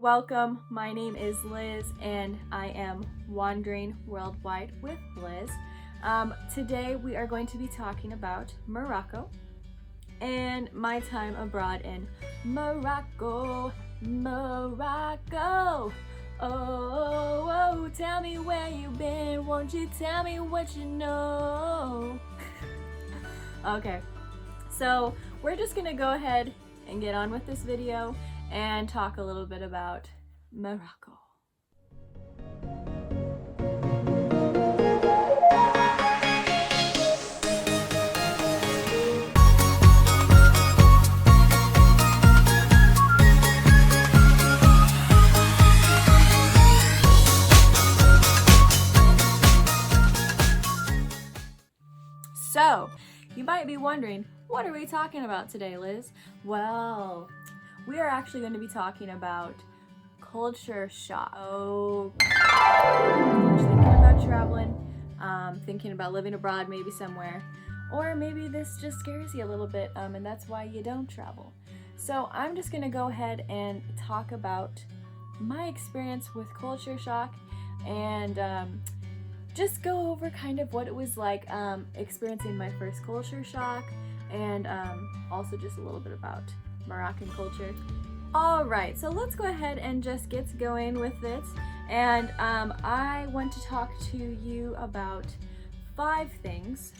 Welcome, my name is Liz and I am wandering worldwide with Liz. Today we are going to be talking about Morocco and my time abroad in Morocco. Morocco. Oh, tell me where you've been, won't you tell me what you know? Okay, so we're just gonna go ahead and get on with this video and talk a little bit about Morocco. So, you might be wondering, what are we talking about today, Liz? Well, we are actually going to be talking about culture shock. Oh, thinking about traveling, thinking about living abroad, maybe somewhere, or maybe this just scares you a little bit, and that's why you don't travel. So I'm just going to go ahead and talk about my experience with culture shock and just go over kind of what it was like experiencing my first culture shock, and also just a little bit about Moroccan culture. Alright, so let's go ahead and just get going with it. And I want to talk to you about 5 things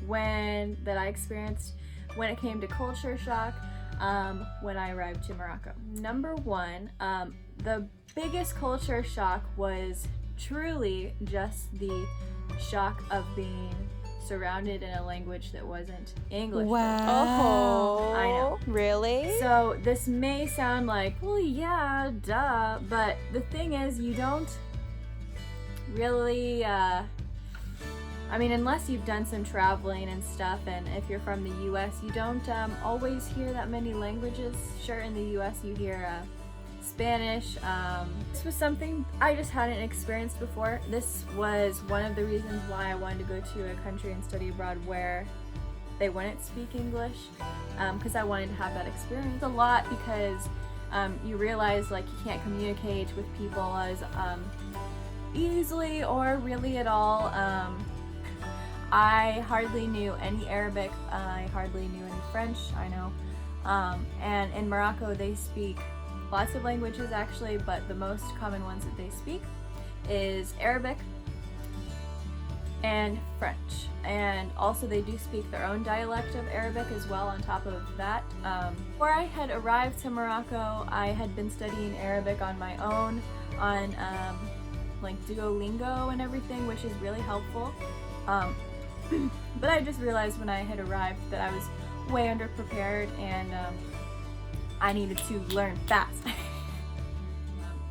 that I experienced when it came to culture shock when I arrived to Morocco. Number 1, the biggest culture shock was truly just the shock of being surrounded in a language that wasn't English. Wow. Oh, I know. Really? So this may sound like, well, yeah, duh, but the thing is, you don't really, unless you've done some traveling and stuff, and if you're from the US, you don't always hear that many languages. Sure, in the US you hear Spanish. This was something I just hadn't experienced before. This was one of the reasons why I wanted to go to a country and study abroad where they wouldn't speak English, because I wanted to have that experience a lot, because you realize like you can't communicate with people as easily or really at all. I hardly knew any Arabic, I hardly knew any French, I know, and in Morocco they speak lots of languages actually, but the most common ones that they speak is Arabic and French, and also they do speak their own dialect of Arabic as well on top of that. Before I had arrived to Morocco, I had been studying Arabic on my own on like Duolingo and everything, which is really helpful, but I just realized when I had arrived that I was way underprepared and I needed to learn fast.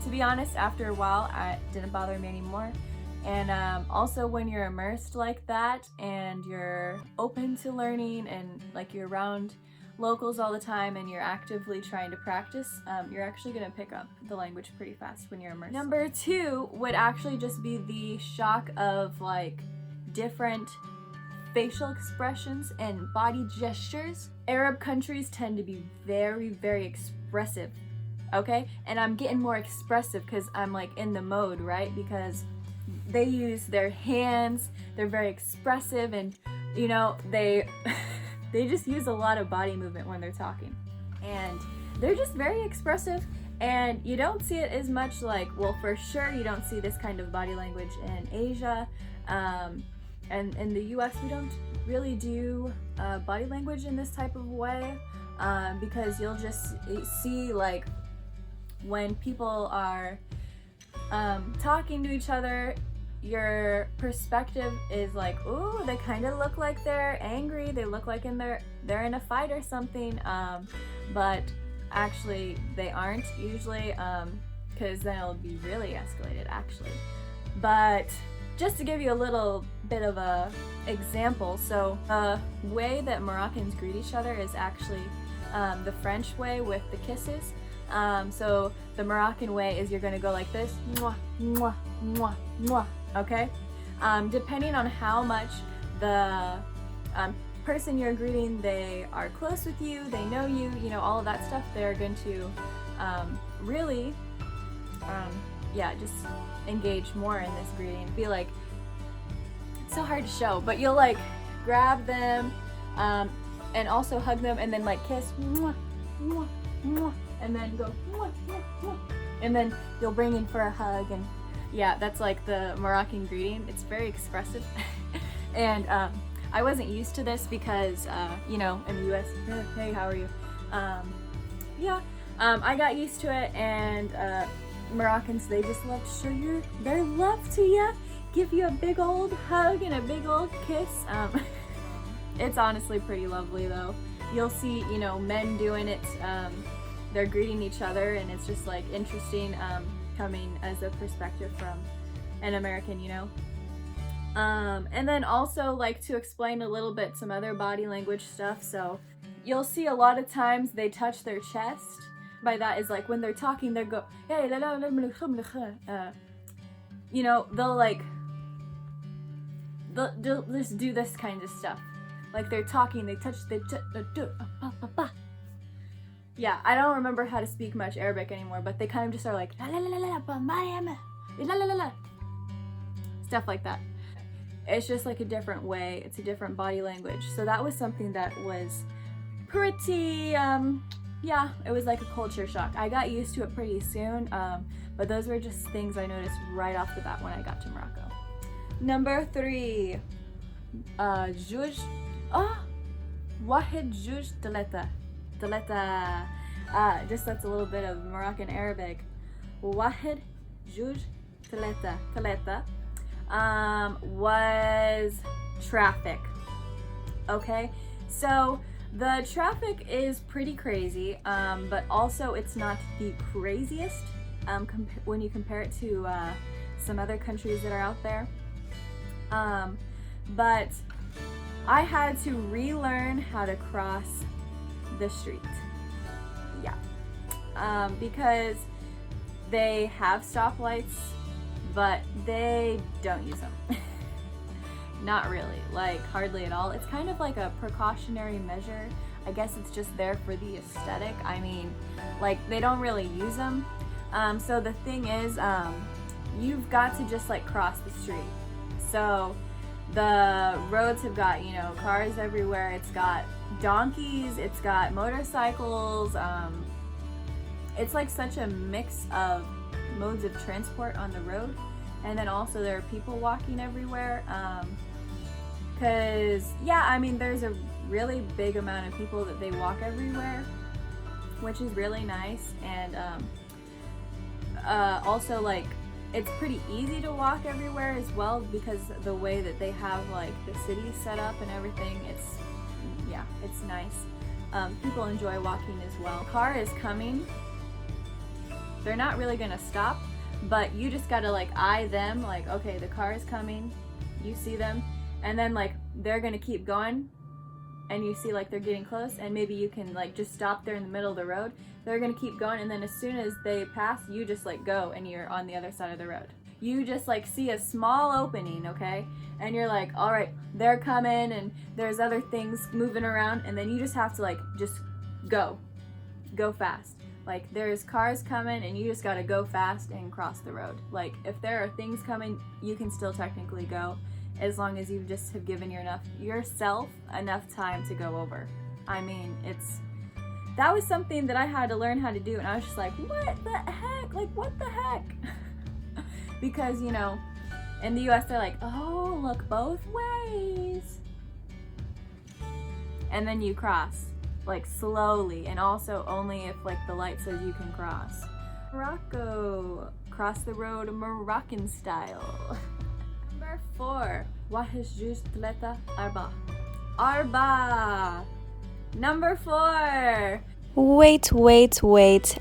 To be honest, after a while, it didn't bother me anymore. And also when you're immersed like that and you're open to learning and like you're around locals all the time and you're actively trying to practice, you're actually gonna pick up the language pretty fast when you're immersed. Number 2 would actually just be the shock of like different facial expressions and body gestures. Arab countries tend to be very, very expressive, okay? And I'm getting more expressive because I'm like in the mode, right? Because they use their hands, they're very expressive, and you know, they just use a lot of body movement when they're talking. And they're just very expressive, and you don't see it as much like, well, for sure you don't see this kind of body language in Asia. And in the US, we don't really do body language in this type of way, because you'll just see like when people are talking to each other, your perspective is like, ooh, they kind of look like they're angry, they look like they're in a fight or something, but actually they aren't usually, because then it'll be really escalated actually. But just to give you a little bit of a example, so the way that Moroccans greet each other is actually the French way with the kisses. So the Moroccan way is you're gonna go like this, mwah, mwah, mwah, mwah, okay? Depending on how much the person you're greeting, they are close with you, they know you, you know, all of that stuff, they're going to really, yeah, just engage more in this greeting. Be like, it's so hard to show, but you'll like grab them, and also hug them, and then like kiss, mwah, mwah, mwah, and then go, mwah, mwah, mwah, and then you'll bring in for a hug. And yeah, that's like the Moroccan greeting. It's very expressive. And I wasn't used to this because, you know, in the US, hey, how are you? Yeah, I got used to it, and Moroccans, they just love to show their love to you, give you a big old hug and a big old kiss. It's honestly pretty lovely though. You'll see, you know, men doing it, they're greeting each other, and it's just like interesting, coming as a perspective from an American, you know. And then also like to explain a little bit some other body language stuff. So you'll see a lot of times they touch their chest. By that is like when they're talking, they'll go, hey, you know, they'll just do this kind of stuff. Like they're talking, they touch, yeah, I don't remember how to speak much Arabic anymore, but they kind of just are like, stuff like that. It's just like a different way, it's a different body language. So that was something that was pretty, yeah, it was like a culture shock. I got used to it pretty soon, but those were just things I noticed right off the bat when I got to Morocco. Number 3, جوج, واحد جوج ثلاثة. Just that's a little bit of Moroccan Arabic. واحد جوج ثلاثة. Was traffic. Okay, so the traffic is pretty crazy, but also it's not the craziest when you compare it to some other countries that are out there. But I had to relearn how to cross the street. Yeah, because they have stoplights, but they don't use them. Not really, like hardly at all. It's kind of like a precautionary measure. I guess it's just there for the aesthetic. I mean, like they don't really use them. So the thing is, you've got to just like cross the street. So the roads have got, you know, cars everywhere. It's got donkeys, it's got motorcycles. It's like such a mix of modes of transport on the road, and then also there are people walking everywhere, because yeah, I mean there's a really big amount of people that they walk everywhere, which is really nice. And also like it's pretty easy to walk everywhere as well, because the way that they have like the city set up and everything, it's nice. People enjoy walking as well. Car is coming. They're not really gonna stop, but you just gotta like eye them, like, okay, the car is coming, you see them, and then like they're gonna keep going, and you see like they're getting close, and maybe you can like just stop there in the middle of the road. They're gonna keep going, and then as soon as they pass, you just like go and you're on the other side of the road. You just like see a small opening, okay, and you're like, all right, they're coming, and there's other things moving around, and then you just have to like just go fast. Like there's cars coming, and you just gotta go fast and cross the road. Like if there are things coming, you can still technically go, as long as you just have given yourself enough time to go over. I mean, that was something that I had to learn how to do, and I was just like, what the heck? Like, what the heck? Because, you know, in the US they're like, oh, look both ways. And then you cross, like slowly, and also only if like the light says you can cross. Morocco, cross the road Moroccan style. Number 4, واحد جوج ثلاثة أربعة. Arba. Number 4. Wait.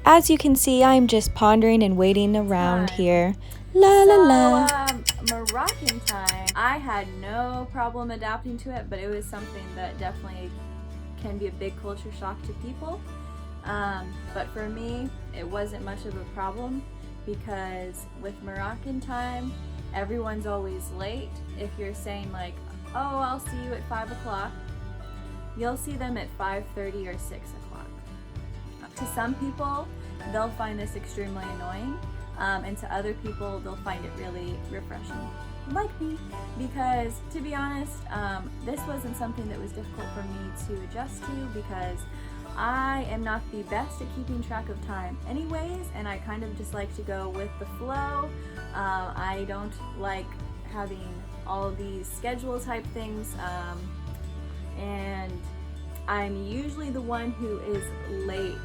As you can see, I'm just pondering and waiting around here. La la la. Moroccan time. I had no problem adapting to it, but it was something that definitely can be a big culture shock to people. But for me, it wasn't much of a problem, because with Moroccan time, everyone's always late. If you're saying like, oh, I'll see you at 5 o'clock, you'll see them at 5:30 or 6 o'clock. To some people, they'll find this extremely annoying, and to other people they'll find it really refreshing, like me, because to be honest, this wasn't something that was difficult for me to adjust to, because I am not the best at keeping track of time anyways, and I kind of just like to go with the flow. I don't like having all of these schedule type things, and I'm usually the one who is late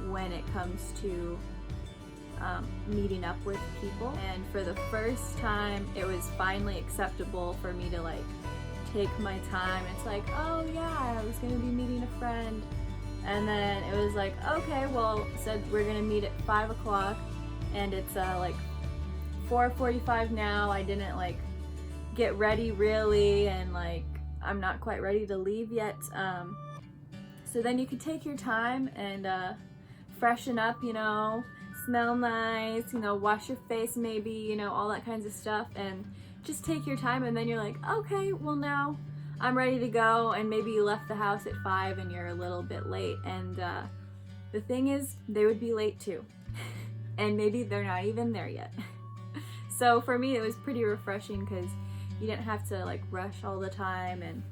when it comes to meeting up with people. And for the first time, it was finally acceptable for me to like take my time. It's like, oh yeah, I was gonna be meeting a friend, and then it was like, okay, well, said we're gonna meet at 5 o'clock, and it's like 4:45 now. I didn't like get ready really, and like I'm not quite ready to leave yet. So then you could take your time and freshen up, you know, smell nice, you know, wash your face maybe, you know, all that kinds of stuff, and just take your time. And then you're like, okay, well now I'm ready to go. And maybe you left the house at 5 and you're a little bit late, and the thing is, they would be late too and maybe they're not even there yet. So for me it was pretty refreshing, because you didn't have to like rush all the time, and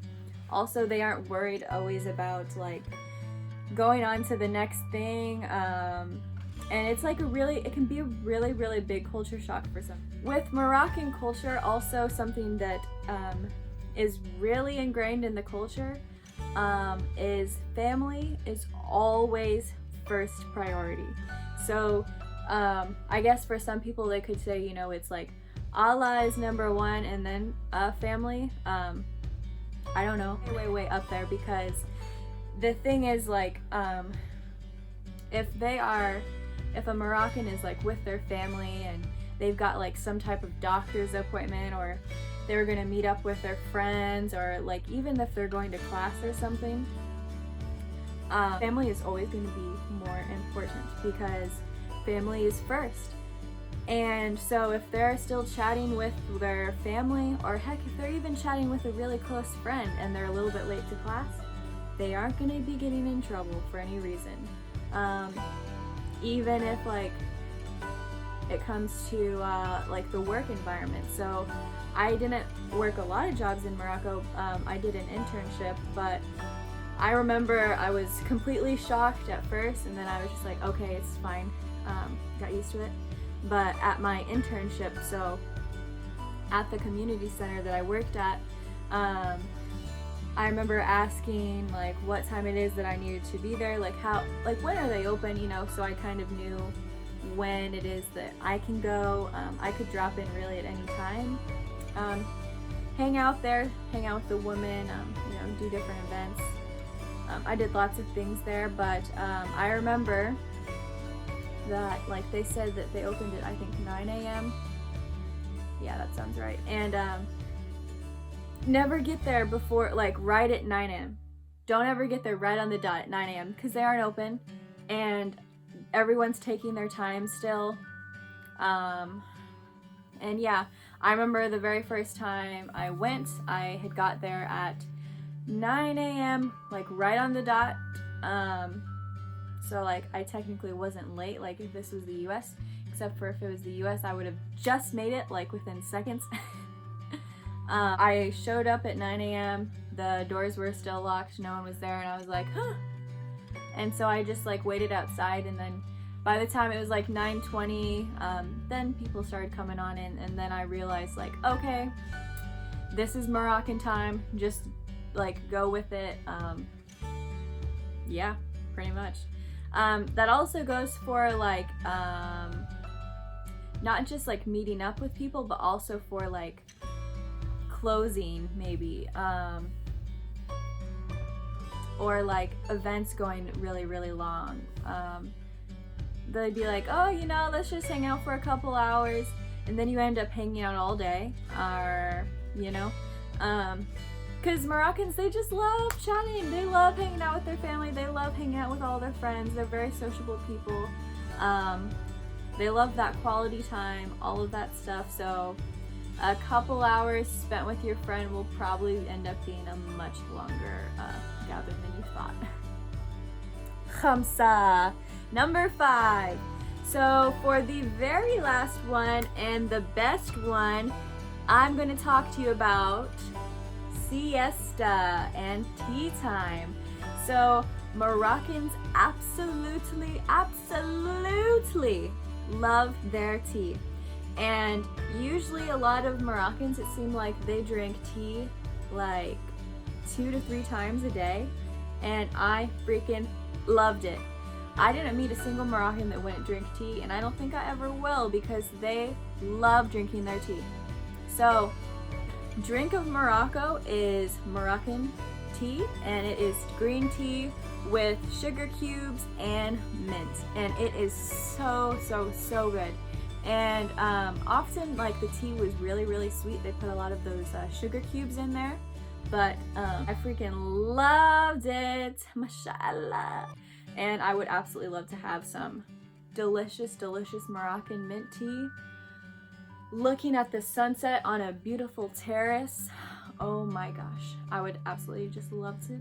also they aren't worried always about like going on to the next thing, and it's like it can be a really big culture shock for some. With Moroccan culture, also something that is really ingrained in the culture is family is always first priority. So I guess for some people they could say, you know, it's like Allah is number one and then family. I don't know, way up there, because the thing is like if a Moroccan is like with their family and they've got like some type of doctor's appointment, or they were gonna meet up with their friends, or like even if they're going to class or something, family is always going to be more important, because family is first. And so if they're still chatting with their family, or heck, if they're even chatting with a really close friend and they're a little bit late to class, they aren't going to be getting in trouble for any reason. Even if like it comes to like the work environment. So I didn't work a lot of jobs in Morocco. I did an internship, but I remember I was completely shocked at first, and then I was just like, okay, it's fine. Got used to it. But at my internship, so at the community center that I worked at, I remember asking like what time it is that I needed to be there, like when are they open, you know, so I kind of knew when it is that I can go. I could drop in really at any time, hang out there, hang out with the women, you know, do different events. I did lots of things there, but I remember that like they said that they opened at I think 9 a.m. Yeah, that sounds right. And never get there before like right at 9 a.m. Don't ever get there right on the dot at 9 a.m. because they aren't open and everyone's taking their time still. And yeah, I remember the very first time I went, I had got there at 9 a.m. like right on the dot. So like I technically wasn't late, like if this was the US, except for if it was the US I would have just made it like within seconds. I showed up at 9 a.m. the doors were still locked, no one was there, and I was like, huh. And so I just like waited outside, and then by the time it was like 9:20, then people started coming on in, and then I realized like, okay, this is Moroccan time, just like go with it. Yeah, pretty much. That also goes for like not just like meeting up with people, but also for like closing maybe, or like events going really long. They'd be like, oh, you know, let's just hang out for a couple hours, and then you end up hanging out all day, or you know, because Moroccans, they just love chatting, they love hanging out with their family, they love hanging out with all their friends, they're very sociable people. They love that quality time, all of that stuff. So a couple hours spent with your friend will probably end up being a much longer gathering than you thought. Khamsa. Number 5. So for the very last one and the best one, I'm going to talk to you about siesta and tea time. So Moroccans absolutely love their tea. And usually a lot of Moroccans, it seems like they drink tea like 2 to 3 times a day. And I freaking loved it. I didn't meet a single Moroccan that wouldn't drink tea, and I don't think I ever will because they love drinking their tea. So, drink of Morocco is Moroccan tea, and it is green tea with sugar cubes and mint, and it is so good. And often, like, the tea was really sweet. They put a lot of those sugar cubes in there, but I freaking loved it, mashallah. And I would absolutely love to have some delicious Moroccan mint tea, looking at the sunset on a beautiful terrace. Oh my gosh, I would absolutely just love to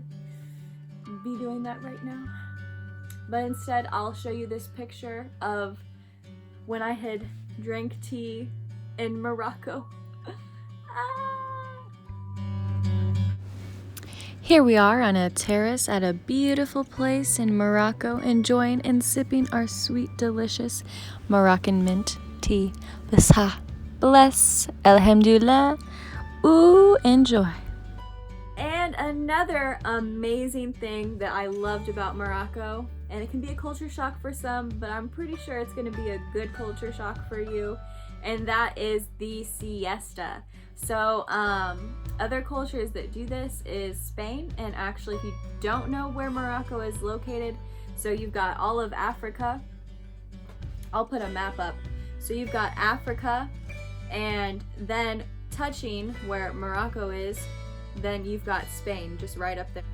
be doing that right now. But instead, I'll show you this picture of when I had drank tea in Morocco. Here we are on a terrace at a beautiful place in Morocco, enjoying and sipping our sweet, delicious Moroccan mint tea. Bismillah, bless, alhamdulillah, ooh, enjoy. And another amazing thing that I loved about Morocco, and it can be a culture shock for some, but I'm pretty sure it's going to be a good culture shock for you, and that is the siesta. So other cultures that do this is Spain, and actually if you don't know where Morocco is located, so you've got all of Africa. I'll put a map up. So you've got Africa, and then touching where Morocco is, then you've got Spain just right up there.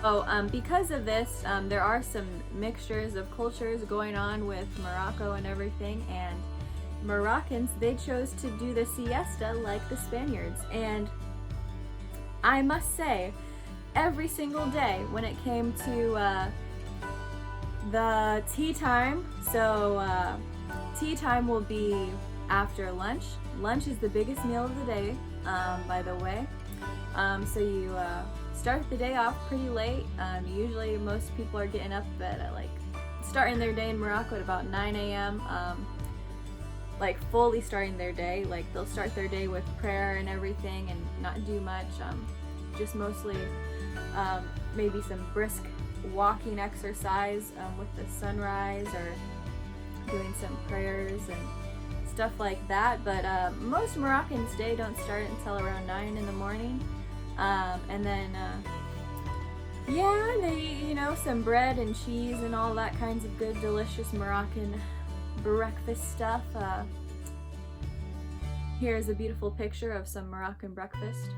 So because of this, there are some mixtures of cultures going on with Morocco and everything, and Moroccans, they chose to do the siesta like the Spaniards. And I must say, every single day when it came to the tea time, so tea time will be after lunch. Lunch is the biggest meal of the day, by the way. So you start the day off pretty late. Usually most people are getting up at like starting their day in Morocco at about 9 a.m. Like fully starting their day. Like they'll start their day with prayer and everything and not do much. Just mostly maybe some brisk walking exercise with the sunrise, or doing some prayers and stuff like that. But most Moroccans' day don't start until around 9 in the morning. And then, yeah, they eat, you know, some bread and cheese and all that kinds of good, delicious Moroccan breakfast stuff. Here's a beautiful picture of some Moroccan breakfast.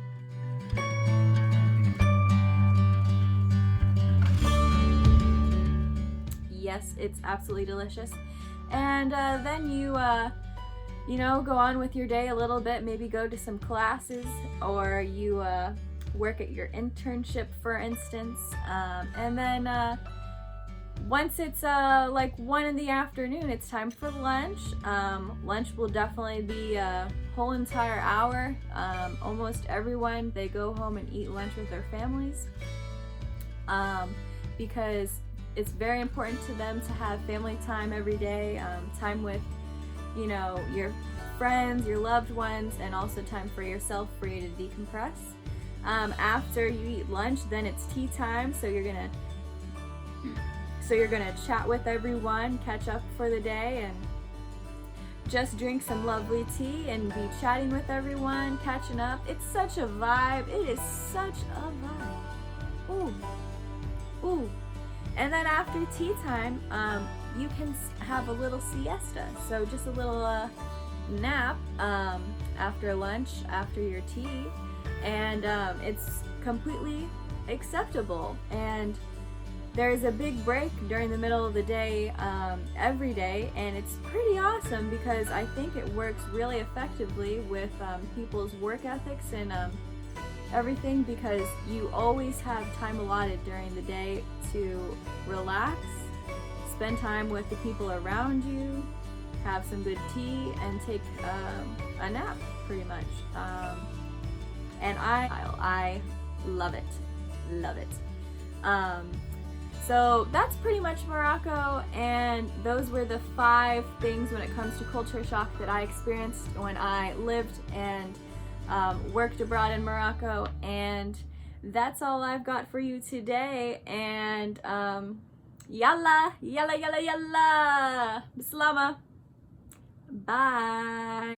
Yes, it's absolutely delicious. And then you know, go on with your day a little bit, maybe go to some classes, or you work at your internship, for instance. And then once it's like 1 in the afternoon, it's time for lunch. Lunch will definitely be a whole entire hour. Almost everyone, they go home and eat lunch with their families, because it's very important to them to have family time every day, time with, you know, your friends, your loved ones, and also time for yourself, for you to decompress. After you eat lunch, then it's tea time, so you're gonna chat with everyone, catch up for the day, and just drink some lovely tea and be chatting with everyone, catching up. It's such a vibe. It is such a vibe. Ooh. And then after tea time, you can have a little siesta. So just a little nap after lunch, after your tea. And it's completely acceptable. And there's a big break during the middle of the day every day. And it's pretty awesome because I think it works really effectively with people's work ethics and everything, because you always have time allotted during the day to relax, spend time with the people around you, have some good tea, and take a nap, pretty much. And I love it, love it. So that's pretty much Morocco, and those were the 5 things when it comes to culture shock that I experienced when I lived and worked abroad in Morocco. And that's all I've got for you today. And yalla, yalla, yalla, yalla, bislama, bye.